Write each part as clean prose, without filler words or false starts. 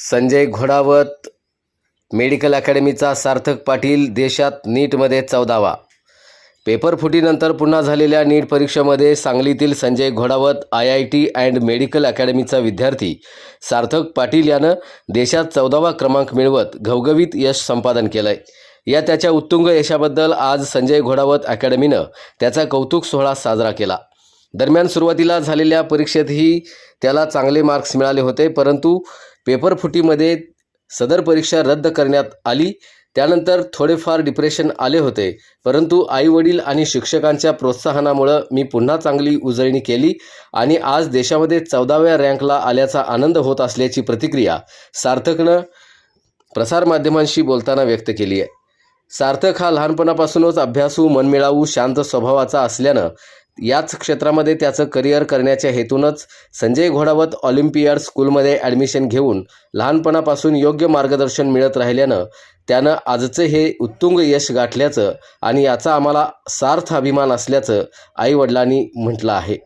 Sanjay Ghodawat medical अकॅडमीचा सार्थक पाटील देशात नीटमध्ये 14वा. Paper फुटीनंतर पुन्हा झालेल्या नीट परीक्षेमध्ये सांगलीतील Sanjay Ghodawat IIT and medical अकॅडमीचा विद्यार्थी सार्थक पाटील यानं देशात 14वा क्रमांक मिळवत घवघवीत यश संपादन केलंय. या त्याच्या उत्तुंग यशाबद्दल आज संजय घोडावत अकॅडमीनं त्याचा कौतुक सोहळा साजरा केला. दरम्यान सुरुवातीला झालेल्या परीक्षेतही त्याला चांगले मार्क्स मिळाले होते, परंतु पेपर फुटीमध्ये सदर परीक्षा रद्द करण्यात आली. त्यानंतर थोडेफार डिप्रेशन आले होते, परंतु आईवडील आणि शिक्षकांच्या प्रोत्साहनामुळे मी पुन्हा चांगली उजळणी केली आणि आज देशामध्ये 14व्या रँकला आल्याचा आनंद होत असल्याची प्रतिक्रिया सार्थकनं प्रसारमाध्यमांशी बोलताना व्यक्त केली आहे. सार्थक हा लहानपणापासूनच अभ्यासू, मनमिळावू, शांत स्वभावाचा असल्यानं याच क्षेत्रामध्ये त्याचं करिअर करण्याच्या हेतूनच संजय घोडावत ऑलिम्पियाड स्कूलमध्ये ॲडमिशन घेऊन लहानपणापासून योग्य मार्गदर्शन मिळत राहिल्यानं त्यानं आजचं हे उत्तुंग यश गाठल्याचं आणि याचा आम्हाला सार्थ अभिमान असल्याचं आईवडिलांनी म्हटलं आहे.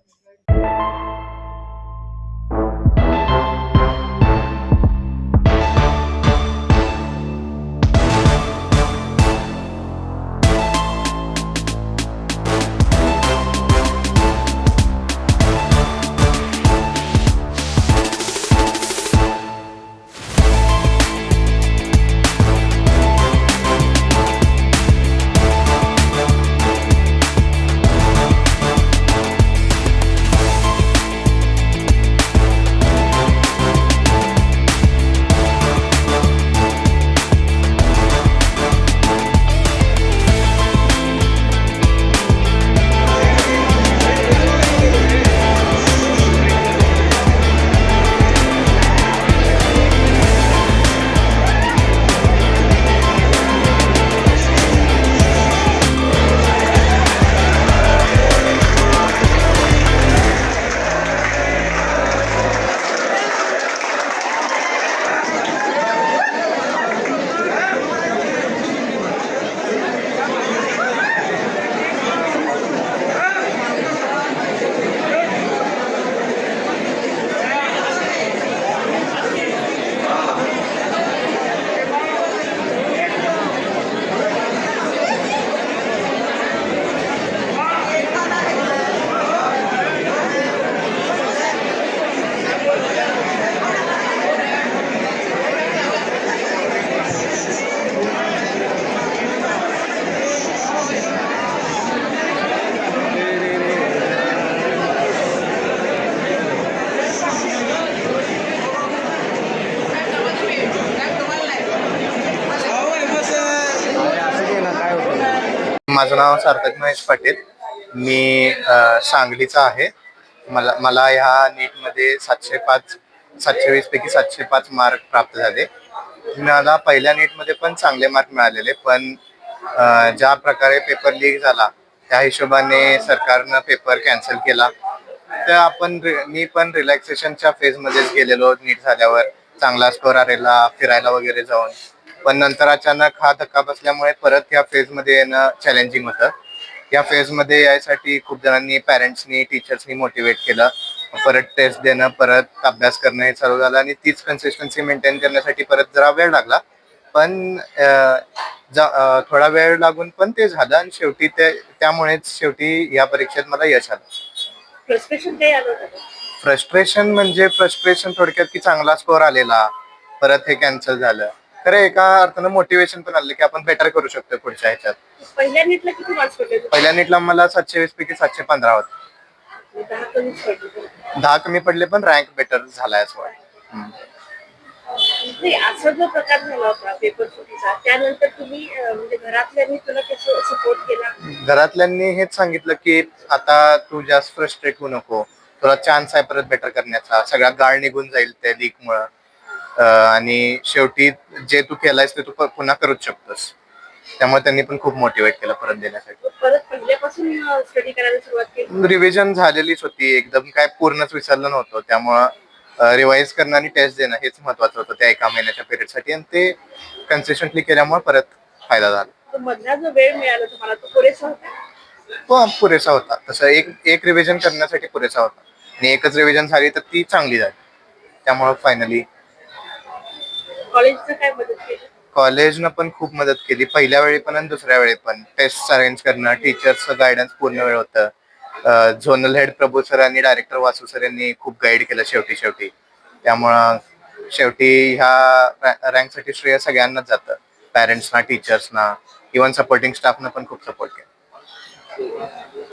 माझं नाव सार्थक महेश पाटील. मी सांगलीचा आहे. मला ह्या नीटमध्ये 720 पैकी 705 मार्क प्राप्त झाले. मला पहिल्या नीटमध्ये पण चांगले मार्क मिळालेले, पण ज्या प्रकारे पेपर लीक झाला त्या हिशोबाने सरकारनं पेपर कॅन्सल केला. तर मी पण रिलॅक्सेशनच्या फेजमध्येच गेलेलो. नीट झाल्यावर चांगला स्कोर आलेला, फिरायला वगैरे जाऊन, पण नंतर अचानक हा धक्का बसल्यामुळे परत या फेजमध्ये येणं चॅलेंजिंग होतं. या फेजमध्ये यायसाठी खूप जणांनी, पॅरेंट्सनी, टीचर्सनी मोटिवेट केलं. परत टेस्ट देणं, परत अभ्यास करणं हे चालू झालं आणि तीच कन्सिस्टन्सी मेंटेन करण्यासाठी परत जरा वेळ लागला. पण थोडा वेळ लागून पण ते झालं आणि शेवटी त्यामुळेच शेवटी या परीक्षेत मला यश आलं. फ्रस्ट्रेशन थोडक्यात की चांगला स्कोर आलेला, परत हे कॅन्सल झालं. खरं एका अर्थानं मोटिवेशन पण आलं की आपण बेटर करू शकतो पुढच्या ह्याच्यात. पहिल्या नीटला किती मार्क्स पडले? पहिल्या नीटला मला 720 पैकी 715 होते. 10 कमी पडले, पण रँक बेटर झालाय असं वाटतं. असा जो प्रकार झाला होता पेपर फुटीचा, त्यानंतर तुम्ही म्हणजे घरातल्यांनी तुला कसं सपोर्ट केला? घरातल्यांनी हेच सांगितलं की आता तू जास्त फ्रस्ट्रेट होऊ नको, तुला चान्स आहे परत बेटर करण्याचा, सगळा गाळ निघून जाईल त्या लीकमुळं, आणि शेवटी जे तू केलायस ते तू पुन्हा करूच शकतोस. त्यामुळे त्यांनी पण खूप मोटिवेट केलं परत देण्यासाठी. परत पहिल्यापासून स्टडी करायला सुरुवात केली? रिव्हिजन झालेलीच होती, एकदम काय पूर्णच विसरलं नव्हतं. त्यामुळं रिवाइज करणं आणि टेस्ट देणं हेच महत्वाचं होतं त्या एका महिन्याच्या पिरियडसाठी, आणि ते कन्सिस्टंटली केल्यामुळे परत फायदा झाला. मधला जो वेळ मिळाला तुम्हाला तो पुरेसा होता? हो, पुरेसा होता. तसं एक रिव्हिजन करण्यासाठी पुरेसा होता, आणि एकच रिव्हिजन झाली तर ती चांगली झाली. त्यामुळे फायनली कॉलेजचं काय मदत केली? कॉलेजनं पण खूप मदत केली, पहिल्या वेळी पण आणि दुसऱ्या वेळी पण. टेस्ट अरेंज करणं, टीचर्सचं गायडन्स पूर्ण वेळ होतं. झोनल हेड प्रभू सर आणि डायरेक्टर वासू सर यांनी खूप गाईड केलं शेवटी. त्यामुळं शेवटी ह्या रँकसाठी श्रेय सगळ्यांनाच जातं. पॅरेंट्सना, टीचर्सना, इव्हन सपोर्टिंग स्टाफनं पण खूप सपोर्ट केला.